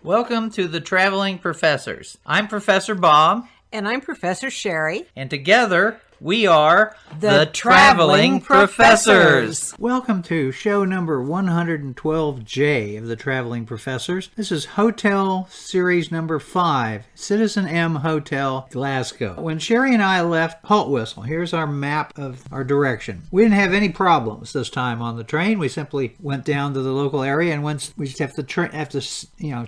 Welcome to the Traveling Professors. I'm Professor Bob. And I'm Professor Sherry. And together, we are the Traveling Professors. Welcome to show number 112J of the Traveling Professors. This is Hotel Series number 5, Citizen M Hotel, Glasgow. When Sherry and I left Haltwhistle, here's our map of our direction. We didn't have any problems this time on the train. We simply went down to the local area, and once we just have to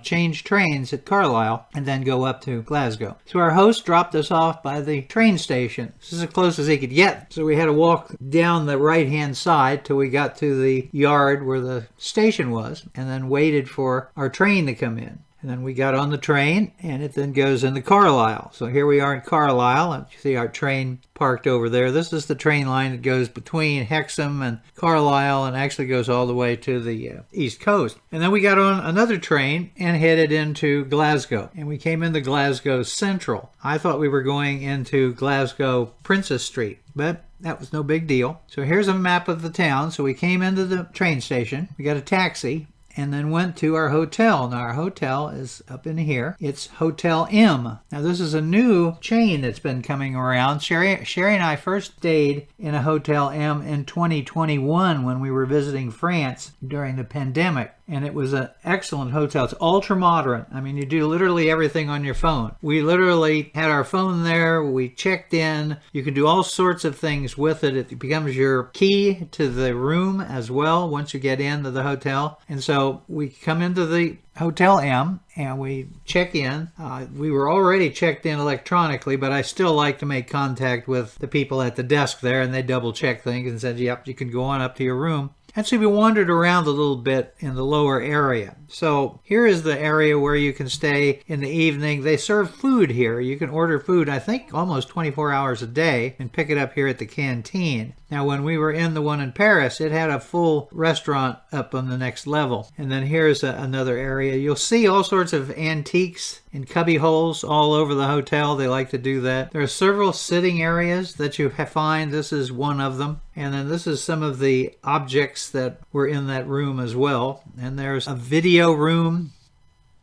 change trains at Carlisle and then go up to Glasgow. So our host dropped us off by the train station. This is as close as he could get. So we had to walk down the right-hand side till we got to the yard where the station was, and then waited for our train to come in. And then we got on the train, and it then goes into Carlisle. So here we are in Carlisle, and you see our train parked over there. This is the train line that goes between Hexham and Carlisle and actually goes all the way to the East Coast. And then we got on another train and headed into Glasgow. And we came into Glasgow Central. I thought we were going into Glasgow Princess Street, but that was no big deal. So here's a map of the town. So we came into the train station. We got a taxi, and then went to our hotel. Now, our hotel is up in here. It's Hotel M. Now, this is a new chain that's been coming around. Sherry and I first stayed in a Hotel M in 2021 when we were visiting France during the pandemic. And it was an excellent hotel. It's ultra modern. I mean, you do literally everything on your phone. We literally had our phone there. We checked in. You can do all sorts of things with it. It becomes your key to the room as well once you get into the hotel. And so we come into the Hotel M and we check in. We were already checked in electronically, but I still like to make contact with the people at the desk there, and they double check things and said, yep, you can go on up to your room. And so we wandered around a little bit in the lower area. So here is the area where you can stay in the evening. They serve food here. You can order food, I think, almost 24 hours a day and pick it up here at the canteen. Now, when we were in the one in Paris, it had a full restaurant up on the next level. And then here's another area. You'll see all sorts of antiques in cubby holes all over the hotel. They like to do that. There are several sitting areas that you find. This is one of them. And then this is some of the objects that were in that room as well. And there's a video room.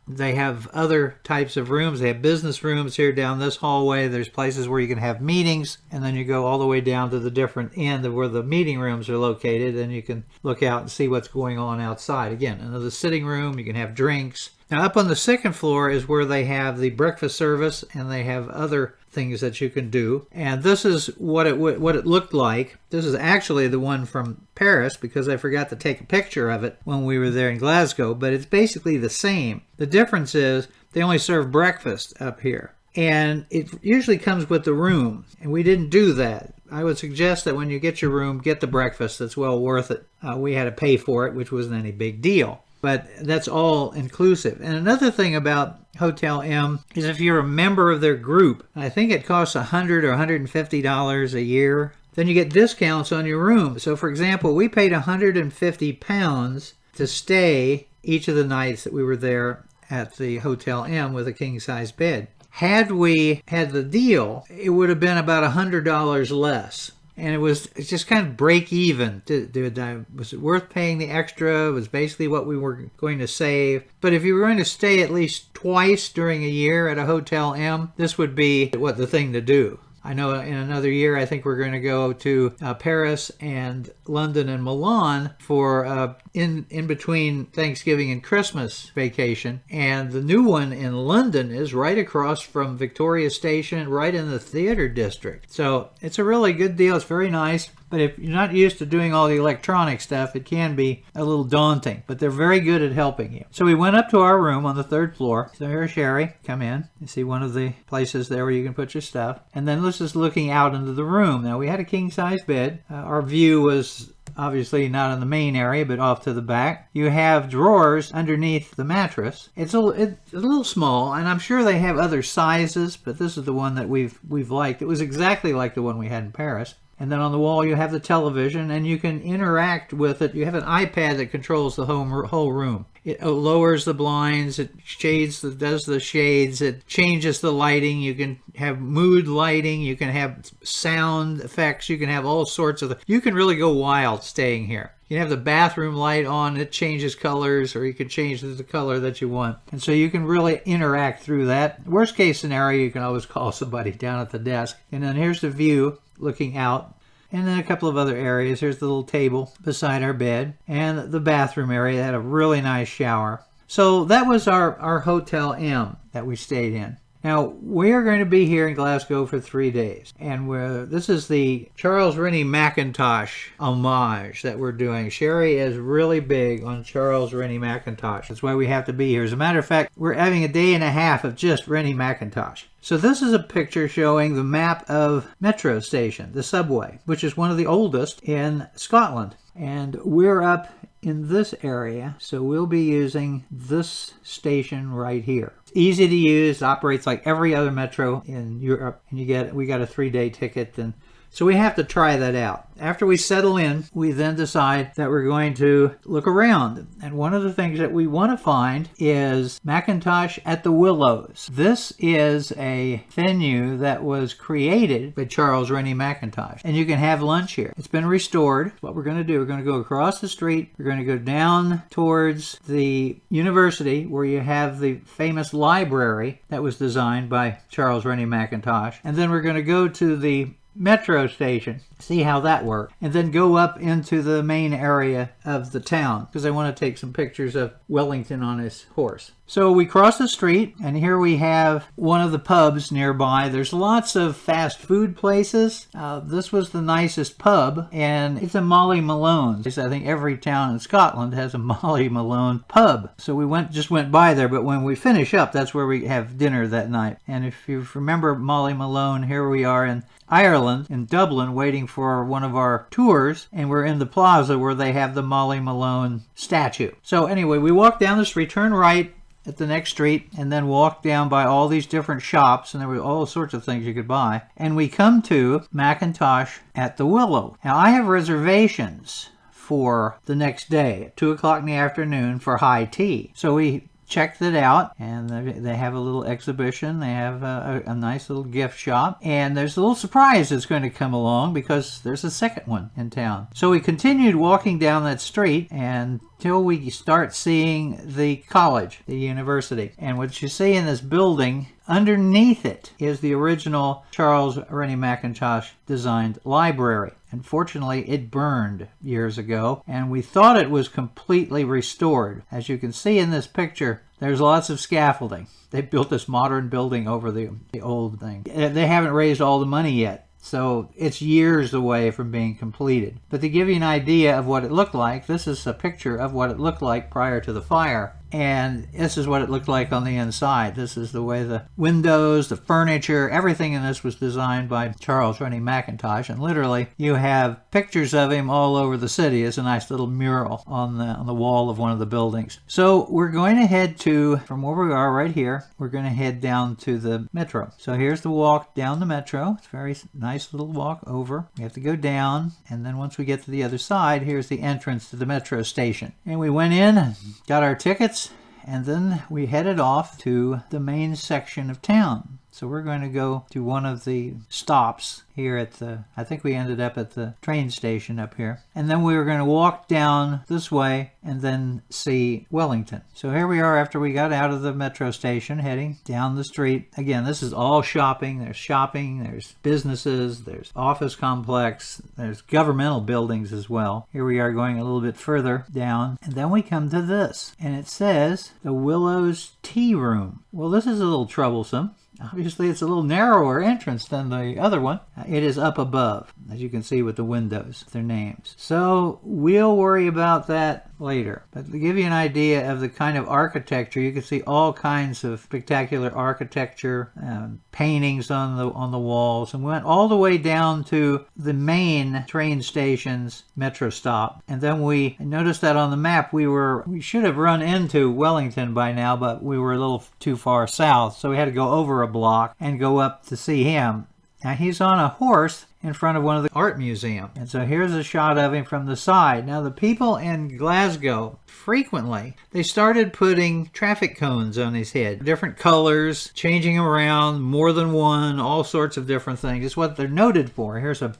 They have other types of rooms. They have business rooms here down this hallway. There's places where you can have meetings, and then you go all the way down to the different end of where the meeting rooms are located, and you can look out and see what's going on outside. Again, another sitting room. You can have drinks. Now, up on the second floor is where they have the breakfast service, and they have other things that you can do. And this is what it looked like. This is actually the one from Paris because I forgot to take a picture of it when we were there in Glasgow, but it's basically the same. The difference is they only serve breakfast up here, and it usually comes with the room, and we didn't do that. I would suggest that when you get your room, get the breakfast. It's well worth it. We had to pay for it, which wasn't any big deal. But that's all inclusive. And another thing about Hotel M is if you're a member of their group, I think it costs $100 or $150 a year, then you get discounts on your room. So for example, we paid £150 to stay each of the nights that we were there at the Hotel M with a king-size bed. Had we had the deal, it would have been about $100 less. And it's just kind of break even. Was it worth paying the extra? It was basically what we were going to save. But if you were going to stay at least twice during a year at a Hotel M, this would be the thing to do. I know in another year, I think we're going to go to Paris and London and Milan for in between Thanksgiving and Christmas vacation. And the new one in London is right across from Victoria Station, right in the theater district. So it's a really good deal. It's very nice. But if you're not used to doing all the electronic stuff, it can be a little daunting. But they're very good at helping you. So we went up to our room on the third floor. So here's Sherry. Come in. You see one of the places there where you can put your stuff. And then this is looking out into the room. Now, we had a king-size bed. Our view was obviously not in the main area, but off to the back. You have drawers underneath the mattress. It's a little small, and I'm sure they have other sizes, but this is the one that we've liked. It was exactly like the one we had in Paris. And then on the wall you have the television, and you can interact with it. You have an iPad that controls the whole room. It lowers the blinds, it does the shades, it changes the lighting. You can have mood lighting, you can have sound effects, you can have all sorts of you can really go wild staying here. You can have the bathroom light on, it changes colors, or you can change the color that you want. And so you can really interact through that. Worst case scenario, you can always call somebody down at the desk. And then here's the view looking out. And then a couple of other areas. Here's the little table beside our bed. And the bathroom area had a really nice shower. So that was our Hotel M that we stayed in. Now, we are going to be here in Glasgow for 3 days, and this is the Charles Rennie Mackintosh homage that we're doing. Sherry is really big on Charles Rennie Mackintosh. That's why we have to be here. As a matter of fact, we're having a day and a half of just Rennie Mackintosh. So this is a picture showing the map of Metro Station, the subway, which is one of the oldest in Scotland. And we're up in this area, so we'll be using this station right here. It's easy to use, operates like every other metro in Europe, and we got a 3-day ticket, and so we have to try that out. After we settle in, we then decide that we're going to look around. And one of the things that we want to find is Mackintosh at the Willows. This is a venue that was created by Charles Rennie Mackintosh. And you can have lunch here. It's been restored. What we're going to do, we're going to go across the street. We're going to go down towards the university where you have the famous library that was designed by Charles Rennie Mackintosh. And then we're going to go to the metro station, see how that works, and then go up into the main area of the town because I want to take some pictures of Wellington on his horse. So we cross the street, and here we have one of the pubs nearby. There's lots of fast food places. This was the nicest pub, and it's a Molly Malone's. I think every town in Scotland has a Molly Malone pub. So we just went by there, but when we finish up, that's where we have dinner that night. And if you remember Molly Malone, here we are in Ireland, in Dublin, waiting for one of our tours, and we're in the plaza where they have the Molly Malone statue. So anyway, we walk down the street, turn right at the next street, and then walk down by all these different shops, and there were all sorts of things you could buy. And we come to Mackintosh at the Willow. Now, I have reservations for the next day at 2 o'clock in the afternoon for high tea. So we checked it out, and they have a little exhibition. They have a nice little gift shop, and there's a little surprise that's going to come along because there's a second one in town. So we continued walking down that street until we start seeing the college, the university. And what you see in this building, underneath it is the original Charles Rennie Mackintosh designed library. Unfortunately, it burned years ago, and we thought it was completely restored. As you can see in this picture, there's lots of scaffolding. They built this modern building over the old thing. They haven't raised all the money yet, so it's years away from being completed. But to give you an idea of what it looked like, this is a picture of what it looked like prior to the fire. And this is what it looked like on the inside. This is the way the windows, the furniture, everything in this was designed by Charles Rennie Mackintosh. And literally, you have pictures of him all over the city. It's a nice little mural on the wall of one of the buildings. So we're going to head from where we are right here, we're going to head down to the metro. So here's the walk down the metro. It's a very nice little walk over. We have to go down, and then once we get to the other side, here's the entrance to the metro station. And we went in, got our tickets, and then we headed off to the main section of town. So we're going to go to one of the stops here I think we ended up at the train station up here. And then we were going to walk down this way and then see Wellington. So here we are after we got out of the metro station, heading down the street. Again, this is all shopping. There's businesses, there's office complex, there's governmental buildings as well. Here we are going a little bit further down. And then we come to this. And it says the Willows Tea Room. Well, this is a little troublesome. Obviously, it's a little narrower entrance than the other one. It is up above, as you can see with the windows, their names. So we'll worry about that later. But to give you an idea of the kind of architecture, you can see all kinds of spectacular architecture, paintings on the walls, and we went all the way down to the main train station's metro stop. And then we noticed that on the map we should have run into Wellington by now, but we were a little too far south, so we had to go over a block and go up to see him. Now he's on a horse, in front of one of the art museums. And so here's a shot of him from the side. Now the people in Glasgow, frequently, they started putting traffic cones on his head. Different colors, changing around, more than one, all sorts of different things. It's what they're noted for. Here's a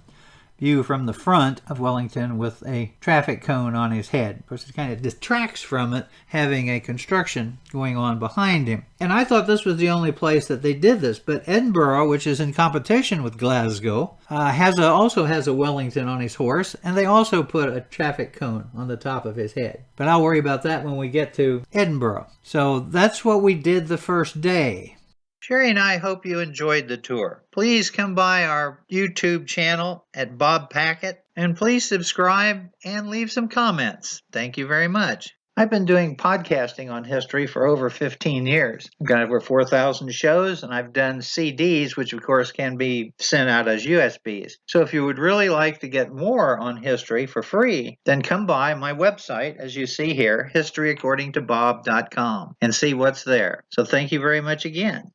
view from the front of Wellington with a traffic cone on his head. Of course, it kind of detracts from it having a construction going on behind him. And I thought this was the only place that they did this, but Edinburgh, which is in competition with Glasgow, also has a Wellington on his horse, and they also put a traffic cone on the top of his head. But I'll worry about that when we get to Edinburgh. So that's what we did the first day. Sherry and I hope you enjoyed the tour. Please come by our YouTube channel at Bob Packett, and please subscribe and leave some comments. Thank you very much. I've been doing podcasting on history for over 15 years. I've got over 4,000 shows, and I've done CDs, which of course can be sent out as USBs. So if you would really like to get more on history for free, then come by my website, as you see here, historyaccordingtobob.com, and see what's there. So thank you very much again.